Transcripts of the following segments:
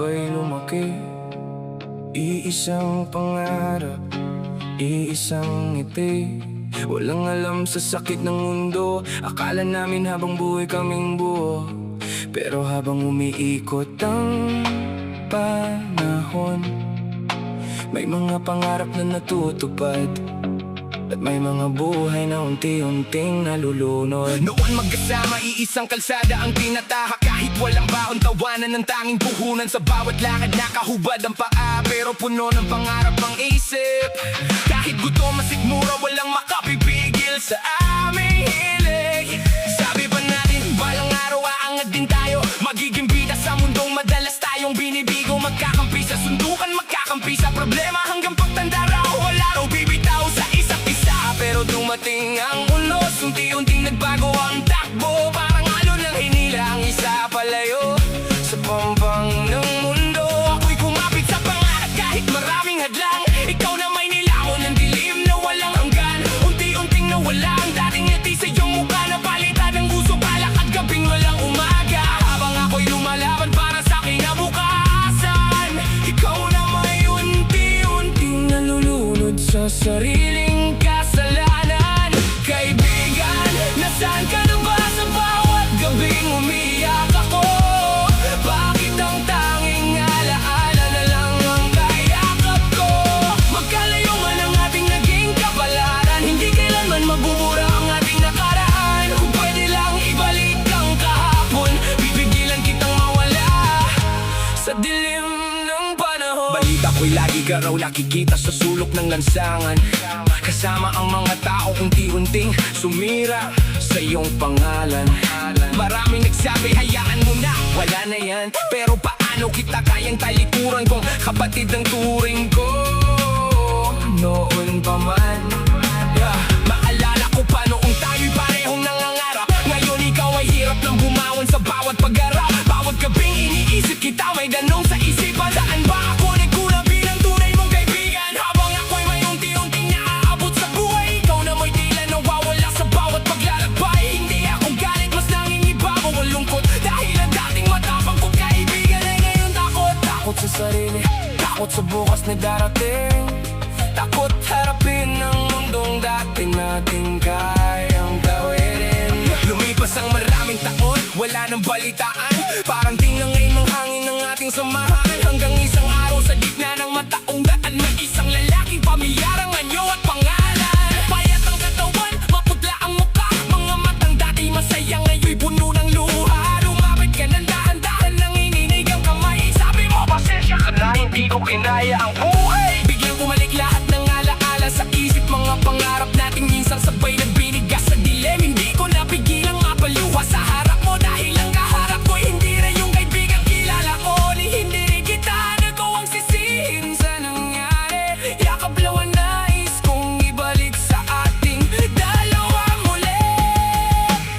sabay lumaki. Iisang pangarap, iisang ngiti. Walang alam sa sakit ng mundo. Akala namin habang buhay kaming buo, pero habang umiikot ang panahon, may mga pangarap na natutupad, at may mga buhay na unti-unting nalulunod. Noon magkasama, iisang kalsada ang tinatahak. Kahit walang baon, tawanan ng tanging puhunan. Sa bawat lakad nakahubad ang paa, pero puno ng pangarap ang isip. Kahit gutom masigmura, walang makapipigil sa aming hilig. Sabi pa natin, balang araw aangat din tayo. Magiging bida sa mundong madalas tayong binibigo. Magkakampi sa sundukan, magkakampi sa problema. Hanggang pagtanda raw, wala raw bibitaw sa isa't isa. Pero dumating ang unos, unti-unting nagbago ang takbo. Parang alon ng hinila ang isa palayo sa pampang ng mundo. Ako'y kumapit sa pangarap kahit maraming hadlang. Ikaw na may nilaon ng dilim na walang hanggan. Unti-unting nawala ang dating ngiti sa iyong mukha. Napalitan ng gusto, balak at gabing walang umaga. Habang ako'y lumalaban para sa kinabukasan, ikaw na may unti-unting nalulunod sa sariling kasalanan. Kaibigan, nasaan ka na ba sa bawat gabing umiyak ako? Bakit ang tanging alaala na lang ang kayakap ko? Magkalayo man ang ating naging kapalaran, hindi kailanman magbubura ang ating nakaraan. Kung pwede lang ibalik ang kahapon, pipigilan kitang mawala sa dilim ng panahon. Balita ko'y lagi ka raw nakikita sa sulok ng lansangan, kasama ang mga tao unti-unting sumira sa iyong pangalan. Maraming nagsabi, hayaan mo na, wala na yan. Pero paano kita kayang talikuran kung kapatid ng turing ko? Noon pa man, maalala ko pa noong tayo'y parehong nangangarap. Ngayon ikaw ay hirap ng bumawan sa bawat pag-arap. Bawat gabing iniisip kita, may danong sa isipan. Saan ba ako nagkulang bilang tunay mong kaibigan? Habang ako'y may unti-unting naaabot sa buhay, ikaw na may tila nawawala sa bawat paglalakbay. Hindi ako galit, mas nangingibabaw ang lungkot, dahil ang dating matapang kong kaibigan ay ngayon takot. Takot sa sarili, takot sa bukas na darating. Takot harapin ang mundong dati natin kayang tawirin. Lumipas ang maraming taon, wala nang balitaan. Parang tinangay ng hangin ng ating samahan. Hanggang isang araw sa gitna ng mataong daan, may isang lalaking pamilyarang anyo at pangalan. Payat ang katawan, maputla ang mukha, mga matang dati masaya ngayon'y puno ng luha. Lumapit ka ng dahan-dahan nang ininig ang kamay. Sabi mo, pasensya ka na, hindi ko kinaya ang buhay. Biglang bumalik lahat ng alaala sa isip, mga pangarap nating minsan sabay nagbinigas sa dilim. Hindi ko napigilang mapaluha sa harap mo, dahil ang kaharap ko'y hindi rin yung kaibigan kilala ko. Ni hindi rin kita nagawang sisihin sa nangyari. Yakap lang ang nais kong ibalik sa ating dalawa muli.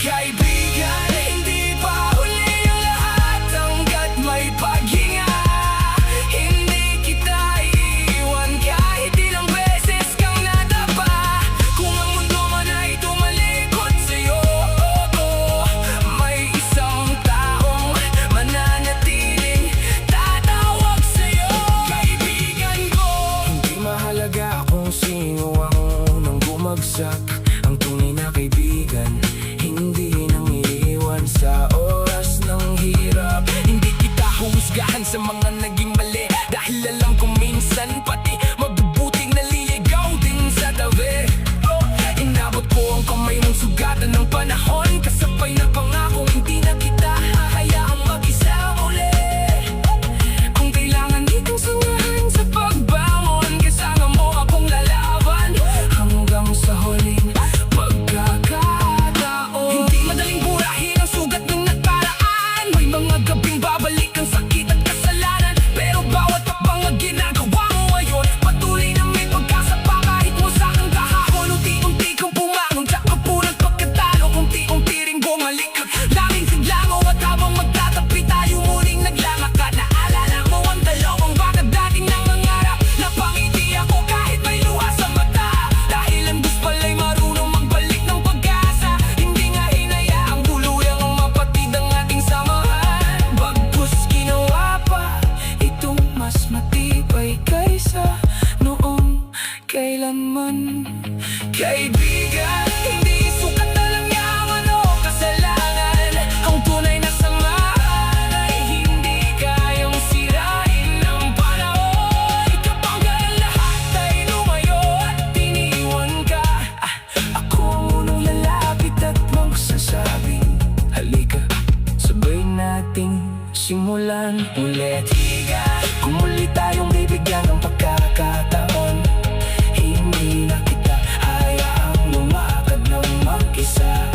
Kaibigan, hindi pa huli ang lahat hanggat may paghinga. Hindi kita iiwan kahit ilang beses kang nadapa. Kung ang mundo man ay tumalikod sa'yo, may isang taong mananatiling tatawag sa'yo. Kaibigan ko, Hindi mahalaga kung sino ang unang bumagsak. Ang tunay na kaibigan, hindi nang iiwan sa oras ng hirap. hindi kita humusgahan sa mga naging mali, dahil alam kong minsan pati mabubuting naliligaw din sa tabi. Inabot ko ang kamay ng sugatan ng panahon, kasabay na pangako hindi na kita hahayaang mag-isa uli. Kung kailangan ditong sungahan sa pagbangon, kasama mo akong lalaban hanggang sa huling pagkakataon. Hindi madaling burahin ang sugat ng nakaraan, may mga gabing babalik ang sakit at kasalanan. kailanman. Kaibigan, hindi sukat na lang yaman o kasalanan. Ang tunay na samahan ay hindi kayang sirain ng panahon. Kapag ang lahat ay lumayo at iniwan ka, ako munang lalapit at magsasabing, halika, sabay nating simulan ulit. Kung muli tayong bibigyan ng pagkakataon, hindi na kita hayaang lumakad ng mag-isa.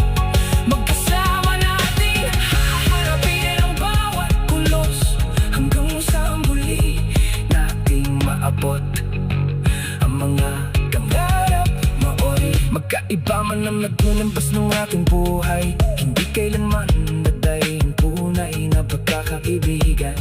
Magkasama natin haharapin ang bawat kulos, hanggang sa muli nating maabot ang mga pangarap maori. Magkaiba man ang naglulambas ng ating buhay, hindi kailanman dadayin tunay na pagkakaibigan.